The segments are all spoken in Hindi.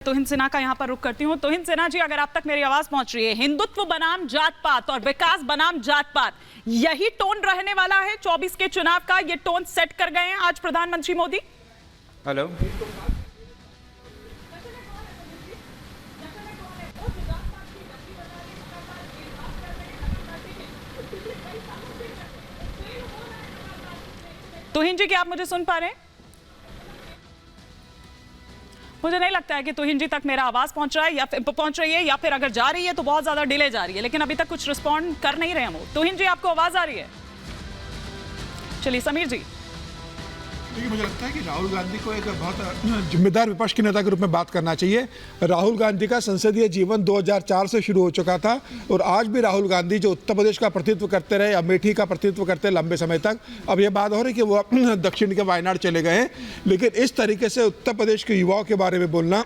तुहिन सिन्हा का यहां पर रुख करती हूं। तुहिन सिन्हा जी, अगर आप तक मेरी आवाज पहुंच रही है, हिंदुत्व बनाम जात पात और विकास बनाम जात पात, यही टोन रहने वाला है 24 के चुनाव का। ये टोन सेट कर गए हैं आज प्रधानमंत्री मोदी। हेलो, तुहिन जी, क्या आप मुझे सुन पा रहे हैं? मुझे नहीं लगता है कि तुहिन जी तक मेरा आवाज पहुंच रहा है या फिर पहुंच रही है, या फिर अगर जा रही है तो बहुत ज्यादा डिले जा रही है, लेकिन अभी तक कुछ रिस्पॉन्ड कर नहीं रहे हम। तुहिन जी, आपको आवाज आ रही है? चलिए समीर जी। देखिए, मुझे लगता है कि राहुल गांधी को एक बहुत जिम्मेदार विपक्ष के नेता के रूप में बात करना चाहिए। राहुल गांधी का संसदीय जीवन 2004 से शुरू हो चुका था और आज भी राहुल गांधी जो उत्तर प्रदेश का प्रतिनिधित्व करते रहे, अमेठी का प्रतिनिधित्व करते रहे लंबे समय तक। अब यह बात हो रही है कि वो दक्षिण के वायनाड चले गए हैं, लेकिन इस तरीके से उत्तर प्रदेश के युवाओं के बारे में बोलना,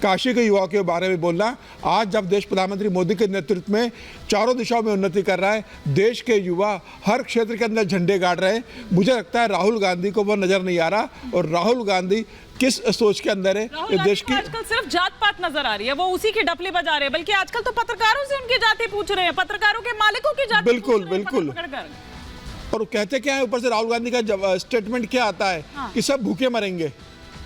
काशी के युवाओं के बारे में बोलना, आज जब देश प्रधानमंत्री मोदी के नेतृत्व में चारों दिशाओं में उन्नति कर रहा है, देश के युवा हर क्षेत्र के अंदर झंडे गाड़ रहे हैं, मुझे लगता है राहुल गांधी को वो नजर नहीं आ रहा। और राहुल गांधी किस सोच के अंदर है कि देश की आजकल सिर्फ जात पात नजर आ रही है, वो उसी की डपली बजा रहे हैं, बल्कि आजकल तो पत्रकारों से उनकी जाति पूछ रहे हैं, पत्रकारों के मालिकों की जाति बिल्कुल बिल्कुल। और वो कहते क्या है, ऊपर से राहुल गांधी का स्टेटमेंट क्या आता है कि सब भूखे मरेंगे।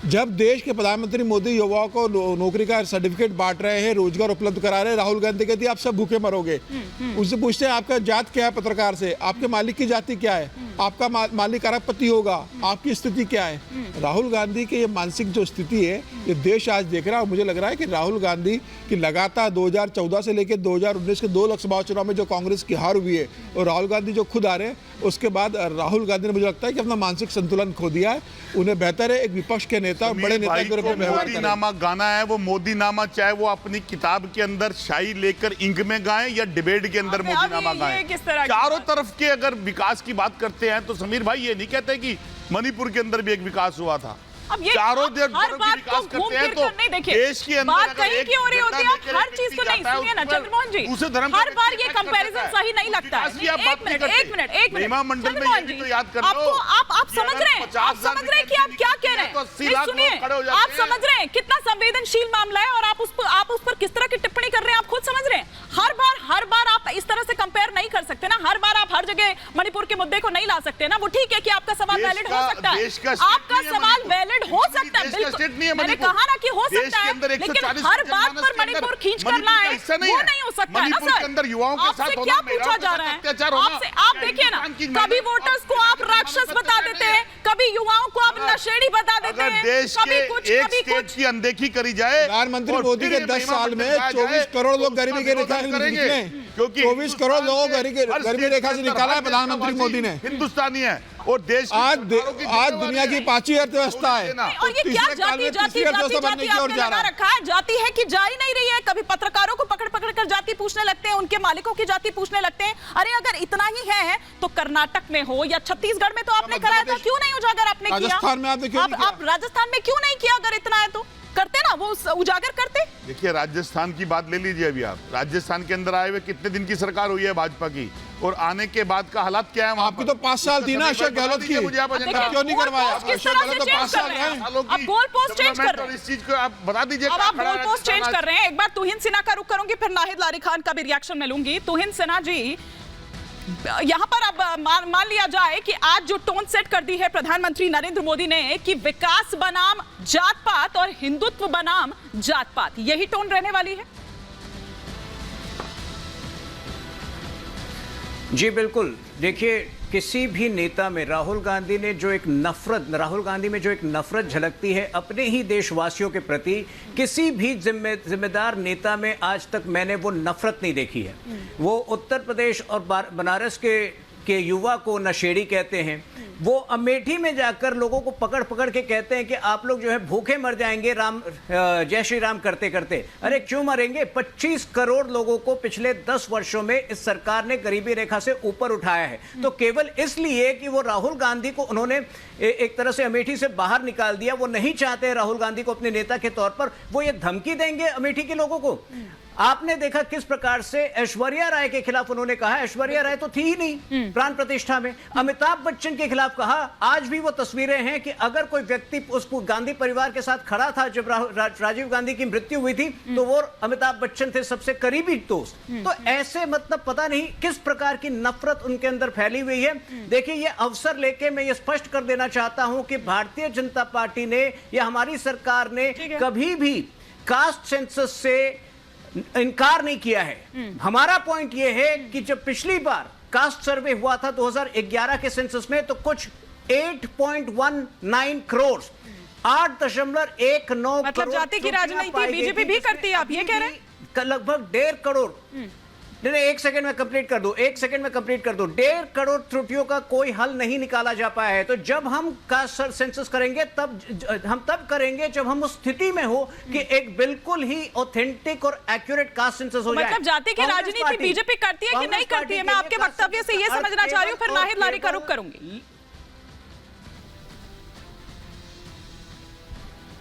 जब देश के प्रधानमंत्री मोदी युवाओं को नौकरी का सर्टिफिकेट बांट रहे हैं, रोजगार उपलब्ध करा रहे हैं, राहुल गांधी कहती है आप सब भूखे मरोगे। उससे पूछते हैं आपका जात क्या है, पत्रकार से आपके मालिक की जाति क्या है, आपका मालिक अरबपति होगा, आपकी स्थिति क्या है। राहुल गांधी की ये मानसिक जो स्थिति है, ये देश आज देख रहा है। और मुझे लग रहा है कि राहुल गांधी की लगातार 2014 से लेकर 2019 के 2 लोकसभा चुनाव में जो कांग्रेस की हार हुई है और राहुल गांधी जो खुद आ रहे हैं, उसके बाद राहुल गांधी ने मुझे लगता है कि अपना मानसिक संतुलन खो दिया है। उन्हें बेहतर है एक विपक्ष के नेता, बड़े नेता के रूप में व्यवहार करें। मोदीनामा गाना है, वो मोदीनामा चाहे वो अपनी किताब के अंदर शाही लेकर इंक में गाएं या डिबेट के अंदर मोदीनामा गाएं, चारों तरफ के अगर विकास की बात करते हैं तो समीर भाई ये नहीं कहते कि मणिपुर के अंदर भी एक विकास हुआ था। अब ये चारों हर बात को घूम फिर कर नहीं, देखिए देश के अंदर बात कहीं की हो रही होती है, आप हर चीज को नहीं सुनिए ना चंद्रमोहन जी, हर बार ये कंपैरिजन सही नहीं लगता है। एक मिनट चंद्रमोहन जी, आपको आप समझ रहे हैं, आप समझ रहे हैं कि आप क्या कह रहे हैं? सुनिए, आप समझ रहे हैं कितना संवेदनशील मामला है और आप उस पर किस तरह की टिप्पणी कर रहे हैं, आप खुद समझ रहे हैं। हर बार आप इस तरह से कंपेयर नहीं कर सकते ना, हर बार आप हर जगह मणिपुर के मुद्दे को नहीं ला सकते ना। वो ठीक है कि आपका सवाल वैलिड हो सकता है, आपका सवाल वैलिड हो सकता है, बिल्कुल मैंने कहा ना कि हो सकता है, लेकिन हर बात पर मणिपुर खींच करना है वो नहीं हो सकता है ना सर। आपसे क्या पूछा जा रहा है? आपसे आप देखिए ना, कभी वोटर्स को आप राक्षस बता देते हैं, कभी युवाओं को आप नशेड़ी बता देते हैं, कभी कुछ की अनदेखी करी जाए। प्रधानमंत्री मोदी के 10 साल में 24 करोड़ लोग गरीबी के रेखा से निकले, क्योंकि 24 करोड़ लोगों को गरीबी रेखा से निकाला है प्रधानमंत्री मोदी ने। हिंदुस्तानी है और देश आज दुनिया की 5वीं अर्थव्यवस्था है और ये क्या जाति आपने लगा रखा है? जाति है कि जा ही नहीं रही है। कभी पत्रकारों को पकड़ कर जाति पूछने लगते हैं, उनके मालिकों की जाति पूछने लगते हैं। अरे अगर इतना ही है तो कर्नाटक में हो या छत्तीसगढ़ में तो आपने कराया था, क्यों नहीं उजागर आपने किया? राजस्थान में आपने क्यों नहीं किया? आप राजस्थान में क्यों नहीं किया? अगर इतना है तो करते ना, वो उजागर करते। देखिए, राजस्थान की बात ले लीजिए। अभी आप राजस्थान के अंदर आए हुए कितने दिन की सरकार हुई है भाजपा की, और आने के बाद का हालात क्या है वहां? आपकी तो 5 साल थी ना अशोक गहलोत की, मुझे आप क्यों नहीं करवाया? अशोक गहलोत तो 5 साल रहे, अब गोल पोस्ट चेंज कर रहे हैं। इस चीज को आप बता दीजिए, अब आप गोल पोस्ट चेंज कर रहे हैं। एक बार तुहिन सिन्हा का रुख करूंगी, फिर नाहिद लारी खान का भी रिएक्शन मैं लूंगी। तुहिन सिन्हा जी, यहां पर अब मान लिया जाए कि आज जो टोन सेट कर दी है प्रधानमंत्री नरेंद्र मोदी ने कि विकास बनाम जात पात और हिंदुत्व बनाम जात पात, यही टोन रहने वाली है। जी बिल्कुल। देखिए, किसी भी नेता में राहुल गांधी में जो एक नफरत झलकती है अपने ही देशवासियों के प्रति, किसी भी जिम्मेदार नेता में आज तक मैंने वो नफरत नहीं देखी है। वो उत्तर प्रदेश और बनारस के युवा को नशेड़ी कहते हैं, वो अमेठी में जाकर लोगों को पकड़ के कहते हैं कि आप लोग जो है भूखे मर जाएंगे जय श्री राम करते करते। अरे क्यों मरेंगे? 25 करोड़ लोगों को पिछले 10 वर्षों में इस सरकार ने गरीबी रेखा से ऊपर उठाया है। तो केवल इसलिए कि वो राहुल गांधी को उन्होंने एक तरह से अमेठी से बाहर निकाल दिया, वो नहीं चाहते राहुल गांधी को अपने नेता के तौर पर, वो ये धमकी देंगे अमेठी के लोगों को। आपने देखा किस प्रकार से ऐश्वर्या राय के खिलाफ उन्होंने कहा, ऐश्वर्या राय तो थी ही नहीं प्राण प्रतिष्ठा में। अमिताभ बच्चन के खिलाफ कहा, आज भी वो तस्वीरें हैं कि अगर कोई व्यक्ति उस गांधी परिवार के साथ खड़ा था जब राजीव गांधी की मृत्यु हुई थी, तो वो अमिताभ बच्चन थे सबसे करीबी दोस्त। तो ऐसे मतलब पता नहीं किस प्रकार की नफरत उनके अंदर फैली हुई है। देखिए, ये अवसर लेके मैं ये स्पष्ट कर देना चाहता हूं कि भारतीय जनता पार्टी ने या हमारी सरकार ने कभी भी कास्ट सेंसस से इनकार नहीं किया है। हमारा पॉइंट यह है कि जब पिछली बार कास्ट सर्वे हुआ था 2011 के सेंसस में, तो कुछ 8.19 करोड़ 8.19 मतलब जाति की राजनीति बीजेपी भी करती है, आप ये कह रहे हैं? लगभग 1.5 करोड़, नहीं, एक सेकंड में कंप्लीट कर दो, 1.5 करोड़ त्रुटियों का कोई हल नहीं निकाला जा पाया है। तो जब हम कास्ट सेंसस करेंगे हम तब करेंगे जब हम उस स्थिति में हो कि एक बिल्कुल ही ऑथेंटिक और एक्यूरेट कास्ट सेंसस हो जाए। मतलब जाति की राजनीति बीजेपी करती है कि नहीं करती है? मैं आपके वक्तव्य से ये समझना चाह रही हूँ, फिर नाहिद लारी का रुख करूंगी।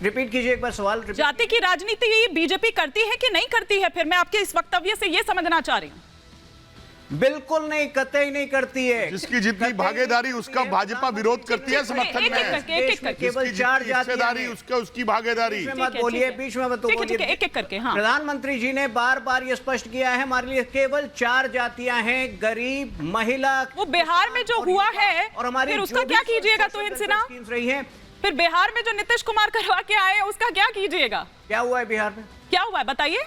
रिपीट कीजिए एक बार सवाल। जाति की राजनीति बीजेपी करती है कि नहीं करती है? फिर मैं आपके इस वक्तव्य से ये समझना चाह रही हूं। बिल्कुल नहीं, कतई नहीं करती है। जिसकी जितनी भागीदारी उसका भाजपा विरोध करती है, समर्थन में केवल 4 हिस्सेदारी उसकी भागीदारी। मत बोलिए, बीच में मत बोलिए, एक एक करके। हाँ, प्रधानमंत्री जी ने बार बार ये स्पष्ट किया है, हमारे लिए केवल 4 जातियां हैं, गरीब, महिला। वो बिहार में जो हुआ है और हमारी फिर उसका क्या कीजिएगा? तो इनसे रही है, फिर बिहार में जो नीतीश कुमार करवा के आए उसका क्या कीजिएगा? क्या हुआ है बिहार में? क्या हुआ है बताइए?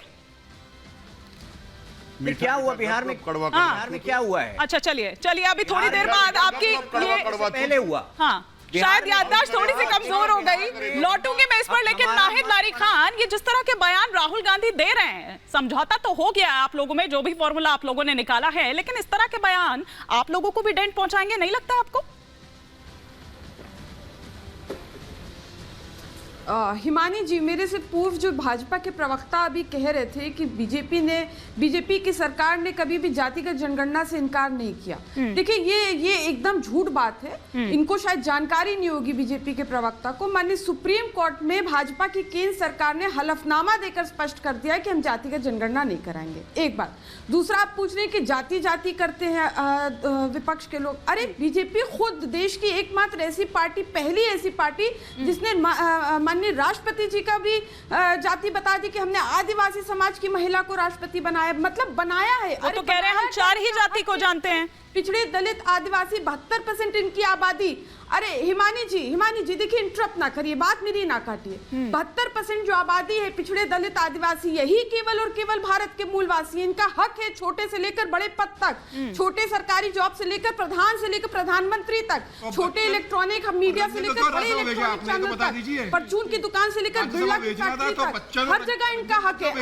क्या हुआ बिहार में? बिहार में क्या हुआ है? अच्छा, चलिए अभी थोड़ी देर बाद आपकी ये पहले हुआ। हाँ, शायद याददाश्त थोड़ी सी कमजोर हो गई, लौटूंगी मैं इस पर। लेकिन नाहिद लारी खान, ये जिस तरह के बयान राहुल गांधी दे रहे हैं, समझौता तो हो गया आप लोगों में, जो भी फॉर्मूला आप लोगों ने निकाला है, लेकिन इस तरह के बयान आप लोगों को भी डेंट पहुंचाएंगे, नहीं लगता आपको? हिमानी जी, मेरे से पूर्व जो भाजपा के प्रवक्ता अभी कह रहे थे कि बीजेपी की सरकार ने कभी भी जातिगत जनगणना से इनकार नहीं किया। देखिए, ये एकदम झूठ बात है। इनको शायद जानकारी नहीं होगी बीजेपी के प्रवक्ता को। माननीय सुप्रीम कोर्ट में भाजपा की केंद्र सरकार ने हलफनामा देकर स्पष्ट कर दिया है कि हम जातिगत जनगणना नहीं कराएंगे। एक बात। दूसरा, आप पूछ रहे हैं कि जाति करते हैं विपक्ष के लोग। अरे, बीजेपी खुद देश की एकमात्र ऐसी पार्टी, पहली ऐसी पार्टी जिसने माननीय राष्ट्रपति जी का भी जाति बता दी कि हमने आदिवासी समाज की महिला को राष्ट्रपति बनाया, मतलब बनाया है। वो तो कह रहे हैं हम 4 ही जाति को जानते हैं। पिछड़े, दलित, आदिवासी 72% इनकी आबादी। अरे हिमानी जी देखिए, इंटरप्ट ना करिए, बात मेरी ना काटिए। 72% जो आबादी है पिछड़े, दलित, आदिवासी, यही केवल और केवल भारत के मूलवासी हैं। इनका हक है छोटे से लेकर बड़े पद तक, छोटे सरकारी जॉब से लेकर प्रधान से लेकर प्रधानमंत्री तक, छोटे इलेक्ट्रॉनिक मीडिया से लेकर बड़े इलेक्ट्रॉनिक चैनल तक, परचून की दुकान से लेकर बिरला की फैक्ट्री तक, हर जगह इनका हक है।